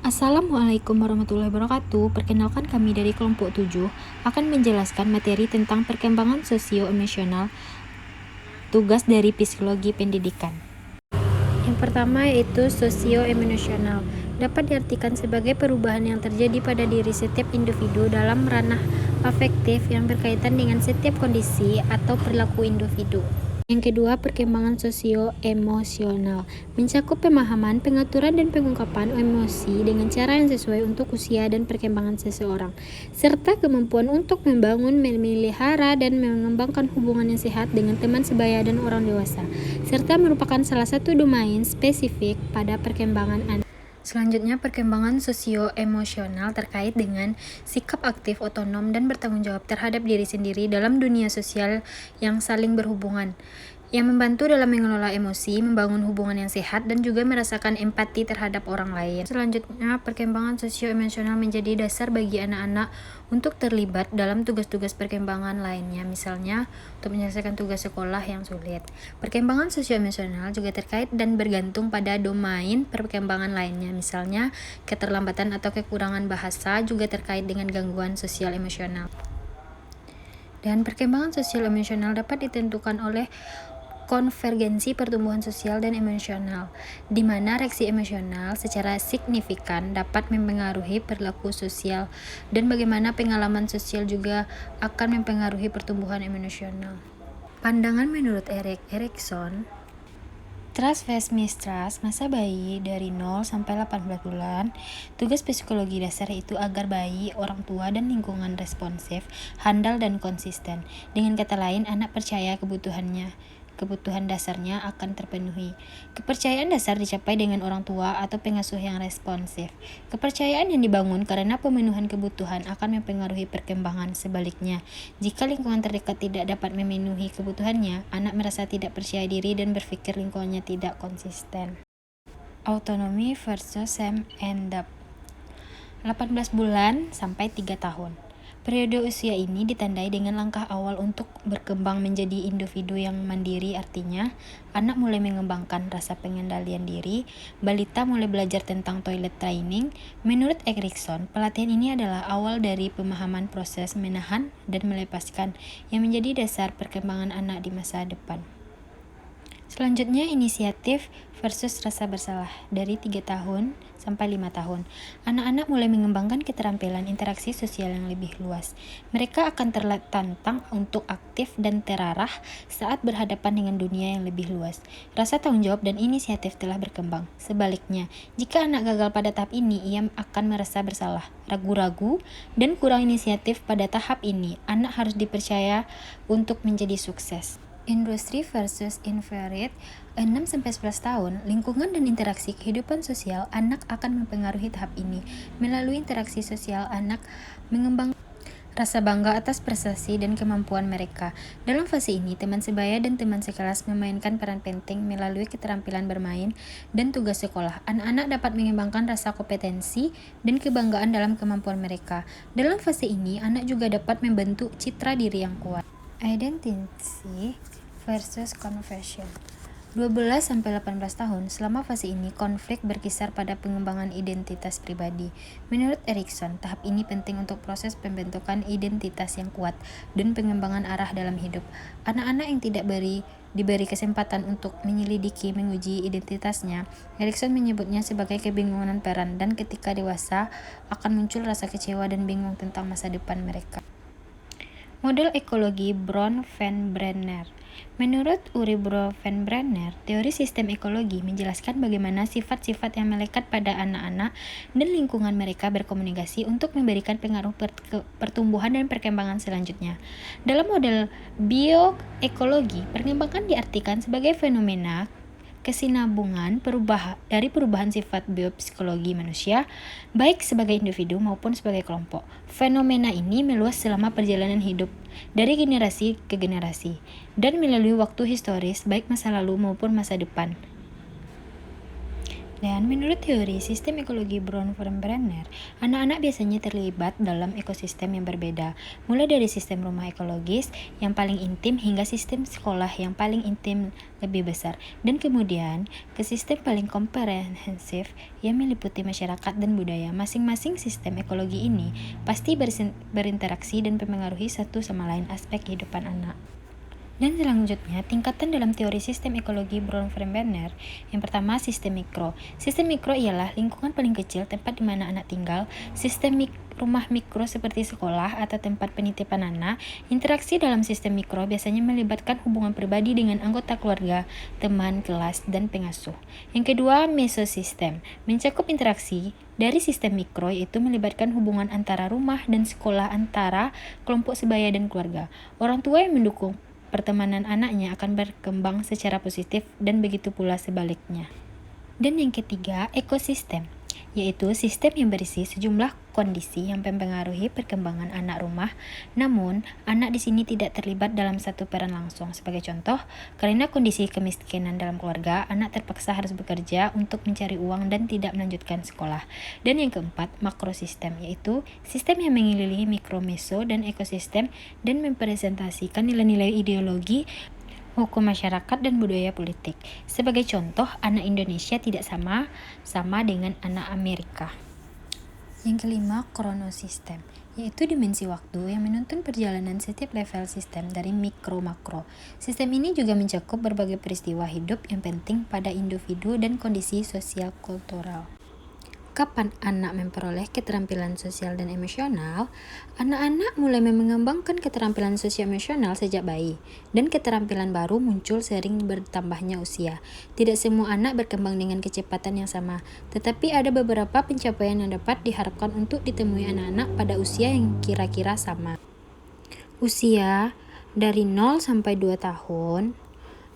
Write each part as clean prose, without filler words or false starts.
Assalamualaikum warahmatullahi wabarakatuh. Perkenalkan, kami dari kelompok 7 akan menjelaskan materi tentang perkembangan sosio-emosional, tugas dari psikologi pendidikan. Yang pertama yaitu sosio-emosional. Dapat diartikan sebagai perubahan yang terjadi pada diri setiap individu dalam ranah afektif yang berkaitan dengan setiap kondisi atau perilaku individu. Yang kedua, perkembangan sosio-emosional mencakup pemahaman, pengaturan, dan pengungkapan emosi dengan cara yang sesuai untuk usia dan perkembangan seseorang, serta kemampuan untuk membangun, memelihara, dan mengembangkan hubungan yang sehat dengan teman sebaya dan orang dewasa, serta merupakan salah satu domain spesifik pada perkembangan anak. Selanjutnya, perkembangan sosio-emosional terkait dengan sikap aktif, otonom, dan bertanggung jawab terhadap diri sendiri dalam dunia sosial yang saling berhubungan, yang membantu dalam mengelola emosi, membangun hubungan yang sehat, dan juga merasakan empati terhadap orang lain. Selanjutnya, perkembangan sosio-emosional menjadi dasar bagi anak-anak untuk terlibat dalam tugas-tugas perkembangan lainnya, misalnya untuk menyelesaikan tugas sekolah yang sulit. Perkembangan sosio-emosional juga terkait dan bergantung pada domain perkembangan lainnya, misalnya keterlambatan atau kekurangan bahasa juga terkait dengan gangguan sosial emosional. Dan perkembangan sosial emosional dapat ditentukan oleh konvergensi pertumbuhan sosial dan emosional, di mana reaksi emosional secara signifikan dapat mempengaruhi perilaku sosial, dan bagaimana pengalaman sosial juga akan mempengaruhi pertumbuhan emosional. Pandangan menurut Erikson, Trust Phase Mistrust, masa bayi dari 0 sampai 18 bulan, tugas psikologi dasar itu agar bayi, orang tua, dan lingkungan responsif, handal, dan konsisten. Dengan kata lain, anak percaya kebutuhan dasarnya akan terpenuhi. Kepercayaan dasar dicapai dengan orang tua atau pengasuh yang responsif. Kepercayaan yang dibangun karena pemenuhan kebutuhan akan mempengaruhi perkembangan. Sebaliknya, jika lingkungan terdekat tidak dapat memenuhi kebutuhannya, anak merasa tidak percaya diri dan berpikir lingkungannya tidak konsisten. Autonomy versus same age. 18 bulan sampai 3 tahun. Periode usia ini ditandai dengan langkah awal untuk berkembang menjadi individu yang mandiri, artinya anak mulai mengembangkan rasa pengendalian diri, balita mulai belajar tentang toilet training. Menurut Erikson, pelatihan ini adalah awal dari pemahaman proses menahan dan melepaskan yang menjadi dasar perkembangan anak di masa depan. Selanjutnya, inisiatif versus rasa bersalah. Dari 3 tahun sampai 5 tahun, anak-anak mulai mengembangkan keterampilan interaksi sosial yang lebih luas. Mereka akan tertantang untuk aktif dan terarah saat berhadapan dengan dunia yang lebih luas. Rasa tanggung jawab dan inisiatif telah berkembang. Sebaliknya, jika anak gagal pada tahap ini, ia akan merasa bersalah, ragu-ragu, dan kurang inisiatif. Pada tahap ini, anak harus dipercaya untuk menjadi sukses. Industri versus inverted. 6-11 tahun, lingkungan dan interaksi kehidupan sosial anak akan mempengaruhi tahap ini. Melalui interaksi sosial, anak mengembangkan rasa bangga atas prestasi dan kemampuan mereka. Dalam fase ini, teman sebaya dan teman sekelas memainkan peran penting melalui keterampilan bermain dan tugas sekolah. Anak-anak dapat mengembangkan rasa kompetensi dan kebanggaan dalam kemampuan mereka. Dalam fase ini, anak juga dapat membentuk citra diri yang kuat. Identity versus confession. 12-18 tahun, selama fase ini konflik berkisar pada pengembangan identitas pribadi. Menurut Erikson, tahap ini penting untuk proses pembentukan identitas yang kuat dan pengembangan arah dalam hidup. Anak-anak yang tidak diberi kesempatan untuk menyelidiki, menguji identitasnya, Erikson menyebutnya sebagai kebingungan peran, dan ketika dewasa akan muncul rasa kecewa dan bingung tentang masa depan mereka. Model ekologi Bron-Van-Brenner. Menurut Uri Bron-Van-Brenner, teori sistem ekologi menjelaskan bagaimana sifat-sifat yang melekat pada anak-anak dan lingkungan mereka berkomunikasi untuk memberikan pengaruh pertumbuhan dan perkembangan selanjutnya. Dalam model bioekologi, perkembangan diartikan sebagai fenomena kesinambungan dari perubahan sifat biopsikologi manusia, baik sebagai individu maupun sebagai kelompok. Fenomena ini meluas selama perjalanan hidup, dari generasi ke generasi, dan melalui waktu historis, baik masa lalu maupun masa depan. Dan menurut teori sistem ekologi Bronfenbrenner, anak-anak biasanya terlibat dalam ekosistem yang berbeda, mulai dari sistem rumah ekologis yang paling intim hingga sistem sekolah yang paling intim lebih besar, dan kemudian ke sistem paling komprehensif yang meliputi masyarakat dan budaya. Masing-masing sistem ekologi ini pasti berinteraksi dan mempengaruhi satu sama lain aspek kehidupan anak. Dan selanjutnya, tingkatan dalam teori sistem ekologi Bronfenbrenner. Yang pertama, sistem mikro. Sistem mikro ialah lingkungan paling kecil tempat di mana anak tinggal. Sistem rumah mikro seperti sekolah atau tempat penitipan anak. Interaksi dalam sistem mikro biasanya melibatkan hubungan pribadi dengan anggota keluarga, teman, kelas, dan pengasuh. Yang kedua, mesosistem. Mencakup interaksi dari sistem mikro, yaitu melibatkan hubungan antara rumah dan sekolah, antara kelompok sebaya dan keluarga. Orang tua yang mendukung pertemanan anaknya akan berkembang secara positif dan begitu pula sebaliknya. Dan yang ketiga, ekosistem, yaitu sistem yang berisi sejumlah kondisi yang mempengaruhi perkembangan anak rumah, namun anak di sini tidak terlibat dalam satu peran langsung. Sebagai contoh, karena kondisi kemiskinan dalam keluarga, anak terpaksa harus bekerja untuk mencari uang dan tidak melanjutkan sekolah. Dan yang keempat, makrosistem, yaitu sistem yang mengelilingi mikro, meso, dan ekosistem dan mempresentasikan nilai-nilai ideologi, hukum masyarakat, dan budaya politik. Sebagai contoh, anak Indonesia tidak sama dengan anak Amerika. Yang kelima, kronosistem, yaitu dimensi waktu yang menuntun perjalanan setiap level sistem dari mikro-makro. Sistem ini juga mencakup berbagai peristiwa hidup yang penting pada individu dan kondisi sosial kultural. Kapan anak memperoleh keterampilan sosial dan emosional? Anak-anak mulai mengembangkan keterampilan sosial emosional sejak bayi, dan keterampilan baru muncul sering bertambahnya usia. Tidak semua anak berkembang dengan kecepatan yang sama, tetapi ada beberapa pencapaian yang dapat diharapkan untuk ditemui anak-anak pada usia yang kira-kira sama. Usia dari 0 sampai 2 tahun,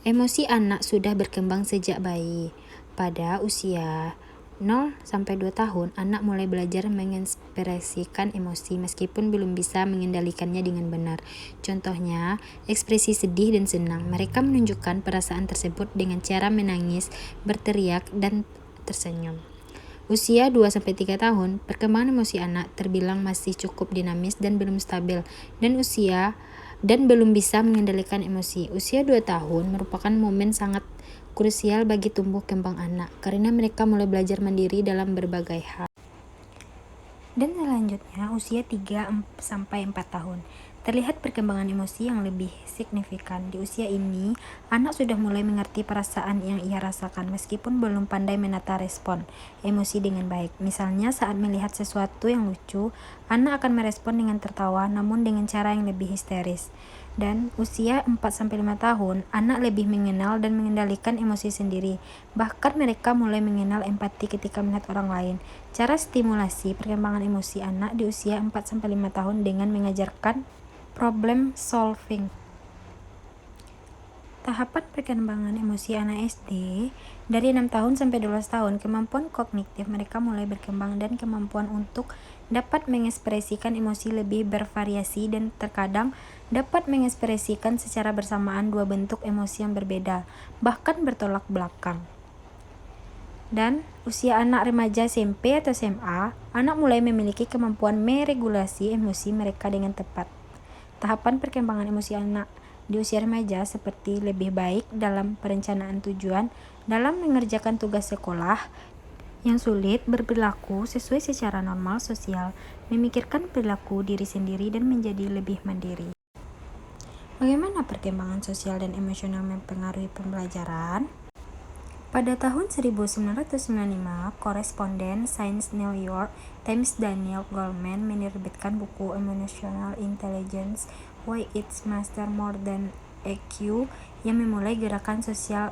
emosi anak sudah berkembang sejak bayi. Pada usia 0 sampai 2 tahun, anak mulai belajar mengekspresikan emosi meskipun belum bisa mengendalikannya dengan benar. Contohnya, ekspresi sedih dan senang. Mereka menunjukkan perasaan tersebut dengan cara menangis, berteriak, dan tersenyum. Usia 2 sampai 3 tahun, perkembangan emosi anak terbilang masih cukup dinamis dan belum stabil dan belum bisa mengendalikan emosi. Usia 2 tahun merupakan momen sangat krusial bagi tumbuh kembang anak, karena mereka mulai belajar mandiri dalam berbagai hal. Dan selanjutnya, usia 3 sampai 4 tahun. Terlihat perkembangan emosi yang lebih signifikan. Di usia ini, anak sudah mulai mengerti perasaan yang ia rasakan meskipun belum pandai menata respon emosi dengan baik. Misalnya, saat melihat sesuatu yang lucu, anak akan merespon dengan tertawa namun dengan cara yang lebih histeris. Dan usia 4-5 tahun, anak lebih mengenal dan mengendalikan emosi sendiri. Bahkan mereka mulai mengenal empati ketika melihat orang lain. Cara stimulasi perkembangan emosi anak di usia 4-5 tahun dengan mengajarkan problem solving. Tahapan perkembangan emosi anak SD dari 6 tahun sampai 12 tahun, kemampuan kognitif mereka mulai berkembang dan kemampuan untuk dapat mengekspresikan emosi lebih bervariasi dan terkadang dapat mengekspresikan secara bersamaan dua bentuk emosi yang berbeda, bahkan bertolak belakang. Dan usia anak remaja SMP atau SMA, anak mulai memiliki kemampuan meregulasi emosi mereka dengan tepat. Tahapan perkembangan emosi anak di usia remaja seperti lebih baik dalam perencanaan tujuan, dalam mengerjakan tugas sekolah yang sulit, berperilaku sesuai secara normal sosial, memikirkan perilaku diri sendiri, dan menjadi lebih mandiri. Bagaimana perkembangan sosial dan emosional mempengaruhi pembelajaran? Pada tahun 1995, koresponden sains New York Times Daniel Goleman menerbitkan buku Emotional Intelligence: Why It Matters More Than EQ yang memulai gerakan sosial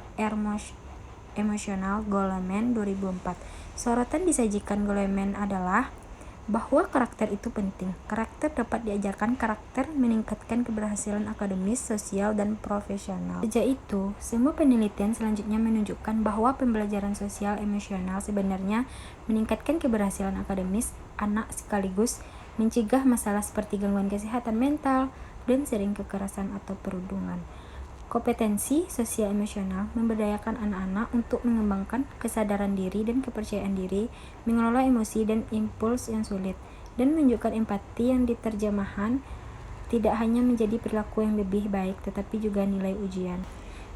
emosional Goleman 2004. Sorotan disajikan Goleman adalah bahwa karakter itu penting. Karakter dapat diajarkan. Karakter meningkatkan keberhasilan akademis, sosial, dan profesional. Sejak itu, semua penelitian selanjutnya menunjukkan bahwa pembelajaran sosial emosional sebenarnya meningkatkan keberhasilan akademis anak sekaligus mencegah masalah seperti gangguan kesehatan mental dan sering kekerasan atau perundungan. Kompetensi sosial emosional memberdayakan anak-anak untuk mengembangkan kesadaran diri dan kepercayaan diri, mengelola emosi dan impuls yang sulit, dan menunjukkan empati yang diterjemahkan tidak hanya menjadi perilaku yang lebih baik, tetapi juga nilai ujian.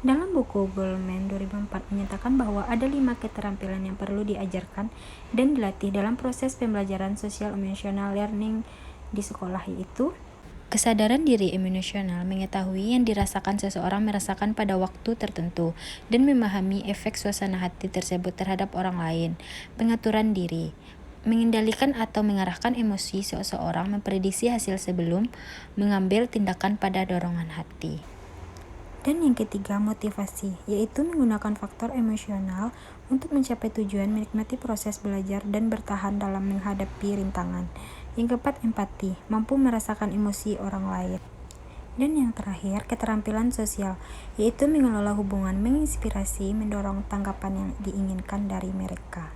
Dalam buku Goleman 2004 menyatakan bahwa ada 5 keterampilan yang perlu diajarkan dan dilatih dalam proses pembelajaran sosial emosional learning di sekolah, yaitu kesadaran diri emosional, mengetahui yang dirasakan seseorang merasakan pada waktu tertentu, dan memahami efek suasana hati tersebut terhadap orang lain. Pengaturan diri, mengendalikan atau mengarahkan emosi seseorang, memprediksi hasil sebelum mengambil tindakan pada dorongan hati. Dan yang ketiga, motivasi, yaitu menggunakan faktor emosional untuk mencapai tujuan, menikmati proses belajar, dan bertahan dalam menghadapi rintangan. Yang keempat, empati, mampu merasakan emosi orang lain. Dan yang terakhir, keterampilan sosial, yaitu mengelola hubungan, menginspirasi, mendorong tanggapan yang diinginkan dari mereka.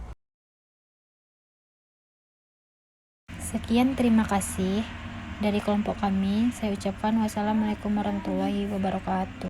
Sekian, terima kasih dari kelompok kami. Saya ucapkan wassalamualaikum warahmatullahi wabarakatuh.